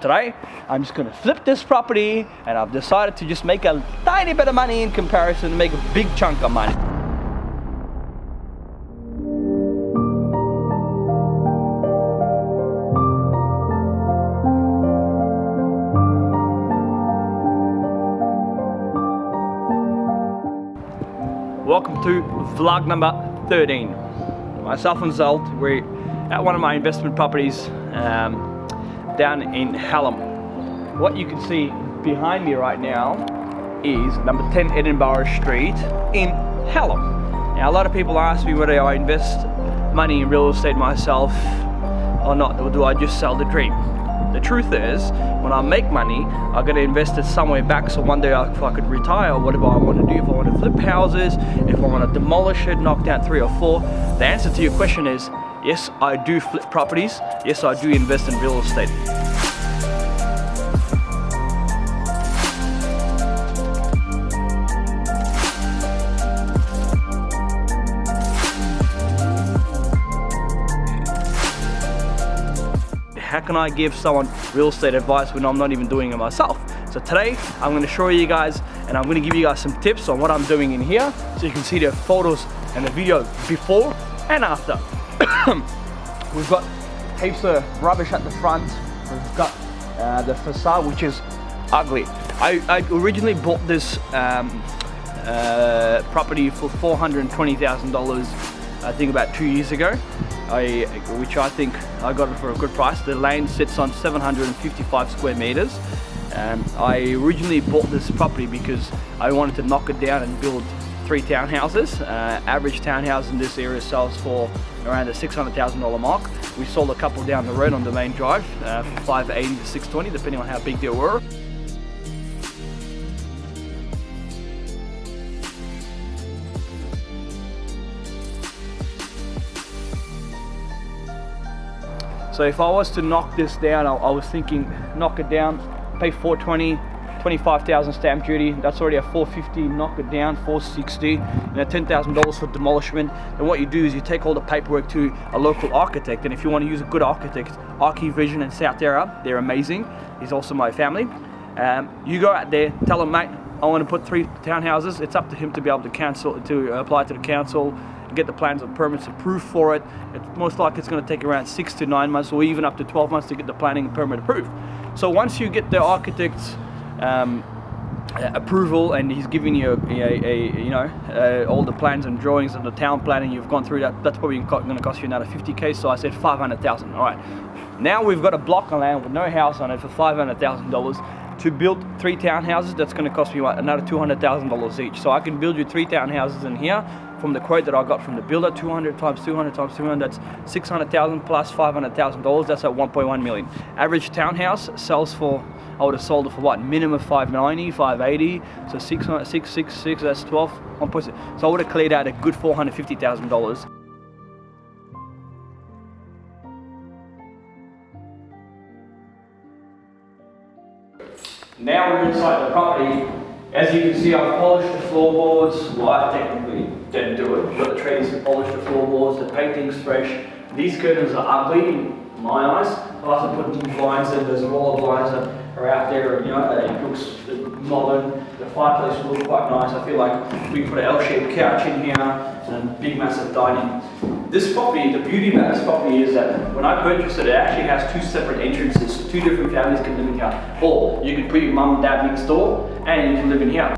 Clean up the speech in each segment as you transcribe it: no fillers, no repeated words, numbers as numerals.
today, I'm just gonna flip this property, and I've decided to just make a tiny bit of money in comparison to make a big chunk of money. Welcome to vlog number 13. Myself and Zed, we're at one of my investment properties down in Hallam. What you can see behind me right now is number 10 Edinburgh Street in Hallam. Now a lot of people ask me whether I invest money in real estate myself or not, or do I just sell the dream? The truth is, when I make money, I'm going to invest it somewhere back, so one day if I could retire, or whatever I want to do, if I want to flip houses, if I want to demolish it, knock down 3 or 4, the answer to your question is, yes, I do flip properties, yes, I do invest in real estate. How can I give someone real estate advice when I'm not even doing it myself? So today I'm going to show you guys, and I'm going to give you guys some tips on what I'm doing in here, so you can see the photos and the video before and after. We've got heaps of rubbish at the front. We've got the facade, which is ugly. I originally bought this property for $420,000, I think about 2 years ago. Which I think I got it for a good price. The land sits on 755 square meters. I originally bought this property because I wanted to knock it down and build 3 townhouses. Average townhouse in this area sells for around the $600,000 mark. We sold a couple down the road on the main drive for $580 to $620, depending on how big they were. So if I was to knock this down, I was thinking knock it down, pay $420, $25,000 stamp duty, that's already a $450, knock it down, $460, $10,000 for demolishment. And what you do is you take all the paperwork to a local architect, and if you want to use a good architect, Vision in South Area, they're amazing. He's also my family. You go out there, tell him, mate, I want to put 3 townhouses. It's up to him to be able to apply to the council, get the plans and permits approved for it. It's most likely it's going to take around 6 to 9 months, or even up to 12 months to get the planning and permit approved. So once you get the architect's approval, and he's giving you all the plans and drawings and the town planning, you've gone through that, that's probably going to cost you another $50K. So I said $500,000. All right, now we've got a block of land with no house on it for $500,000. To build 3 townhouses, that's going to cost me another $200,000 each. So I can build you 3 townhouses in here. From the quote that I got from the builder, 200 times 200 times 200, that's $600,000 plus $500,000. That's at 1.1 million. Average townhouse sells for, I would have sold it for what? Minimum $590, $580. So 666, that's 12, 1.6. So I would have cleared out a good $450,000. Now we're inside the property. As you can see, I've polished the floorboards. Well, I technically didn't do it, but the tradies have polished the floorboards, the painting's fresh. These curtains are ugly in my eyes. I also put new blinds in. There's roller blinds that are out there, it looks modern. The fireplace will look quite nice. I feel like we can put an L-shaped couch in here and big massive dining. This property, the beauty about this property is that when I purchased it, it actually has 2 separate entrances, so 2 different families can live in here. Or you can put your mum and dad next door and you can live in here.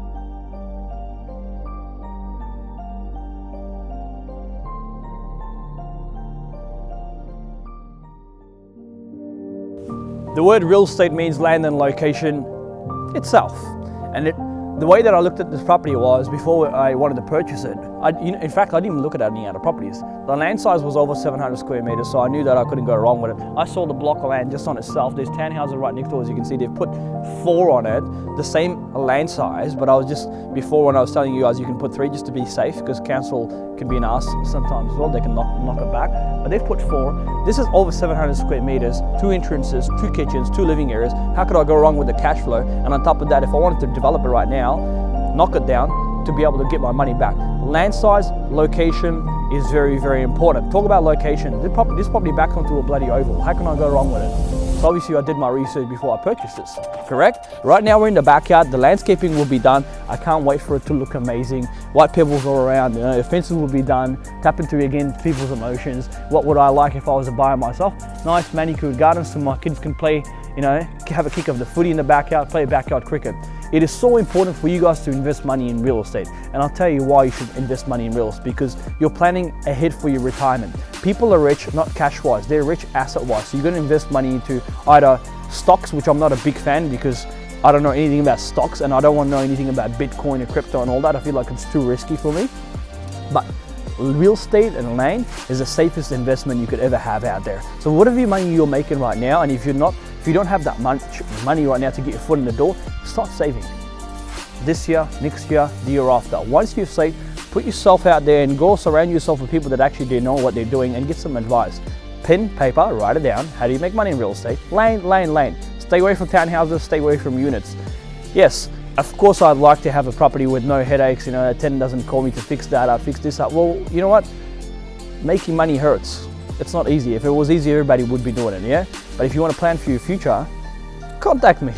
The word real estate means land and location itself. And the way that I looked at this property was, before I wanted to purchase it, in fact, I didn't even look at any other properties. The land size was over 700 square meters, so I knew that I couldn't go wrong with it. I saw the block of land just on itself. There's townhouses right next door, as you can see. They've put 4 on it, the same land size, but I was just, before when I was telling you guys you can put 3 just to be safe, because council can be an ass sometimes as well. They can knock it back, but they've put 4. This is over 700 square meters, 2 entrances, 2 kitchens, 2 living areas. How could I go wrong with the cash flow? And on top of that, if I wanted to develop it right now, knock it down to be able to get my money back. Land size, location is very, very important. Talk about location. This property backs onto a bloody oval. How can I go wrong with it? So So obviously I did my research before I purchased this, correct? Right now we're in the backyard, the landscaping will be done. I can't wait for it to look amazing. White pebbles all around, you know, the fences will be done. Tap into, again, people's emotions. What would I like if I was a buyer myself? Nice manicured gardens so my kids can play, you know, have a kick of the footy in the backyard, play backyard cricket. It is so important for you guys to invest money in real estate. And I'll tell you why you should invest money in real estate, because you're planning ahead for your retirement. People are rich, not cash-wise, they're rich asset-wise. So you're gonna invest money into either stocks, which I'm not a big fan because I don't know anything about stocks and I don't want to know anything about Bitcoin and crypto and all that. I feel like it's too risky for me. But real estate and land is the safest investment you could ever have out there. So whatever money you're making right now, and if you don't have that much money right now to get your foot in the door, start saving. This year, next year, the year after. Once you've saved, put yourself out there and go surround yourself with people that actually do know what they're doing and get some advice. Pen, paper, write it down. How do you make money in real estate? Lane. Stay away from townhouses, stay away from units. Yes, of course I'd like to have a property with no headaches, you know, a tenant doesn't call me to fix that up, fix this up. Well, you know what? Making money hurts. It's not easy. If it was easy, everybody would be doing it, yeah? But if you want to plan for your future, contact me.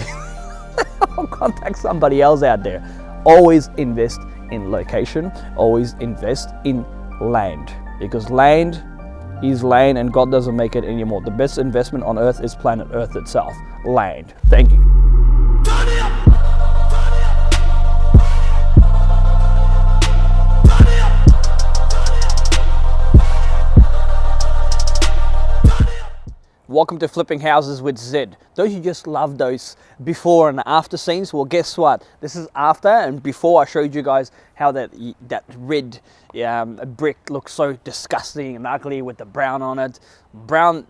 Or contact somebody else out there. Always invest in location, always invest in land, because land is land and God doesn't make it anymore. The best investment on earth is planet Earth itself, land. Thank you. Welcome to Flipping Houses with Zed. Don't you just love those before and after scenes? Well, guess what? This is after, and before I showed you guys how that red brick looks so disgusting and ugly with the brown on it. Brown,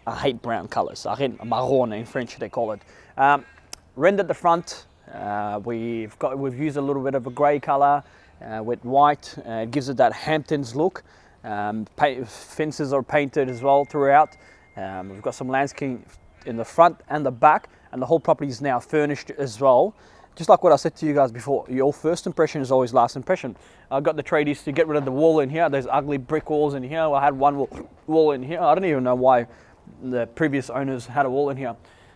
I hate brown colors. I hate marron in French they call it. Rendered the front. We've used a little bit of a grey color with white. It gives it that Hamptons look. Fences are painted as well throughout. We've got some landscaping in the front and the back, and the whole property is now furnished as well. Just like what I said to you guys before, your first impression is always last impression. I got the tradies to get rid of the wall in here. There's ugly brick walls in here. I had one wall in here. I don't even know why the previous owners had a wall in here.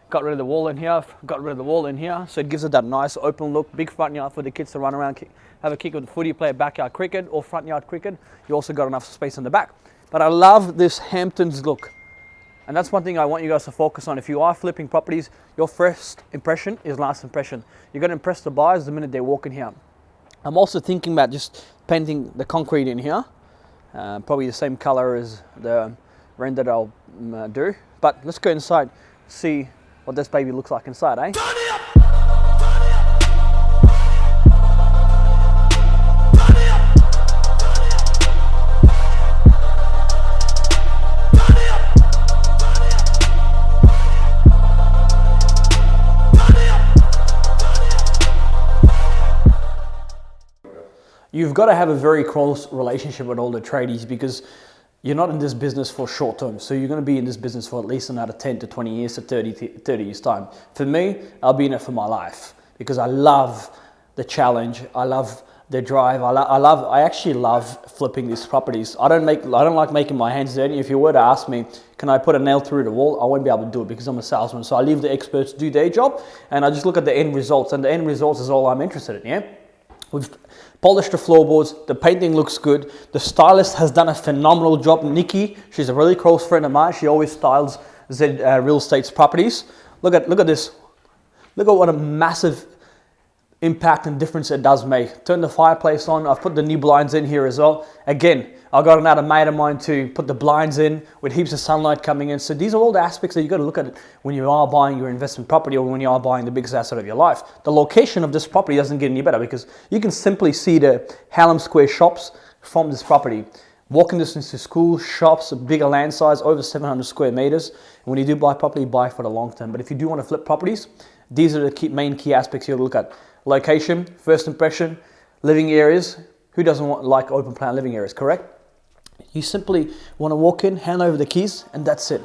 Got rid of the wall in here, got rid of the wall in here. So it gives it that nice open look, big front yard for the kids to run around, have a kick with the footy, play backyard cricket or front yard cricket. You also got enough space in the back. But I love this Hamptons look. And that's one thing I want you guys to focus on. If you are flipping properties, your first impression is last impression. You're going to impress the buyers the minute they walk in here. I'm also thinking about just painting the concrete in here. Probably the same color as the render that I'll do. But let's go inside, see what this baby looks like inside, eh? You've got to have a very close relationship with all the tradies, because you're not in this business for short term. So you're going to be in this business for at least another 10 to 20 years to 30 years time. For me, I'll be in it for my life, because I love the challenge. I love the drive. I actually love flipping these properties. I don't like making my hands dirty. If you were to ask me, can I put a nail through the wall? I won't be able to do it because I'm a salesman. So I leave the experts do their job, and I just look at the end results, and the end results is all I'm interested in, yeah? We've polished the floorboards, the painting looks good, the stylist has done a phenomenal job. Nikki, she's a really close friend of mine, she always styles Zed Real Estate's properties. Look at this, look at what a massive impact and difference it does make. Turn the fireplace on, I've put the new blinds in here as well. Again, I got another mate of mine to put the blinds in with heaps of sunlight coming in. So these are all the aspects that you got to look at when you are buying your investment property, or when you are buying the biggest asset of your life. The location of this property doesn't get any better, because you can simply see the Hallam Square shops from this property. Walking distance to schools, shops, a bigger land size, over 700 square meters. And when you do buy property, buy for the long term. But if you do want to flip properties, these are the main key aspects you got to look at. Location, first impression, living areas. Who doesn't like open plan living areas, correct? You simply want to walk in, hand over the keys, and that's it.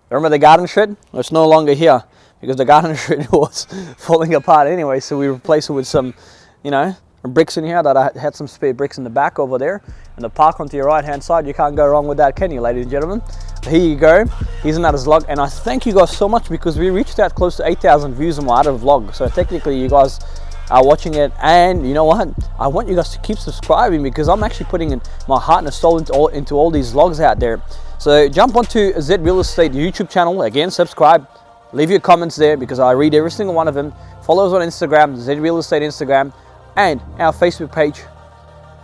Remember the garden shed? Well, it's no longer here, because the garden shed was falling apart anyway, so we replaced it with some, bricks in here that I had some spare bricks in the back over there. And the park onto your right hand side, you can't go wrong with that, can you, ladies and gentlemen? Here you go. Here's another vlog, and I thank you guys so much because we reached out close to 8,000 views on my other vlog. So technically you guys are watching it, and you know what, I want you guys to keep subscribing because I'm actually putting in my heart and soul into all these vlogs out there. So jump onto Zed Real Estate YouTube channel, again, subscribe, leave your comments there because I read every single one of them. Follow us on Instagram, Zed Real Estate Instagram, and our Facebook page.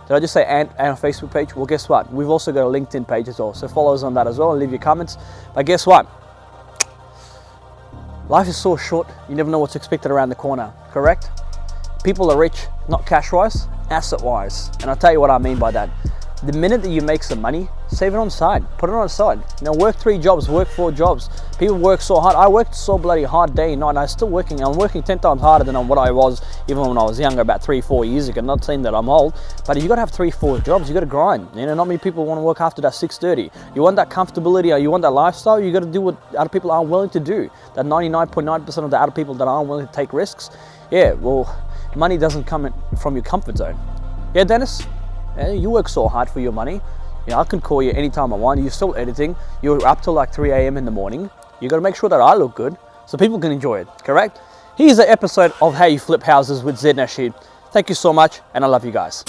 Did I just say and our Facebook page? Well, guess what? We've also got a LinkedIn page as well. So follow us on that as well and leave your comments. But guess what? Life is so short, you never know what's expected around the corner, correct? People are rich, not cash-wise, asset-wise. And I'll tell you what I mean by that. The minute that you make some money, save it on the side, put it on the side. You know, work 3 jobs, work 4 jobs. People work so hard. I worked so bloody hard day and night, and I'm still working. I'm working 10 times harder than what I was even when I was younger, about 3-4 years ago. Not saying that I'm old, but you got to have 3-4 jobs. You got to grind. You know, not many people want to work after that 6:30. You want that comfortability, or you want that lifestyle, you got to do what other people aren't willing to do. That 99.9% of the other people that aren't willing to take risks. Yeah, well, money doesn't come from your comfort zone. Yeah, Dennis? Yeah, you work so hard for your money. You know, I can call you anytime I want. You're still editing. You're up till like 3 a.m. in the morning. You got to make sure that I look good so people can enjoy it, correct? Here's an episode of How You Flip Houses with Zed Nasheet. Thank you so much, and I love you guys.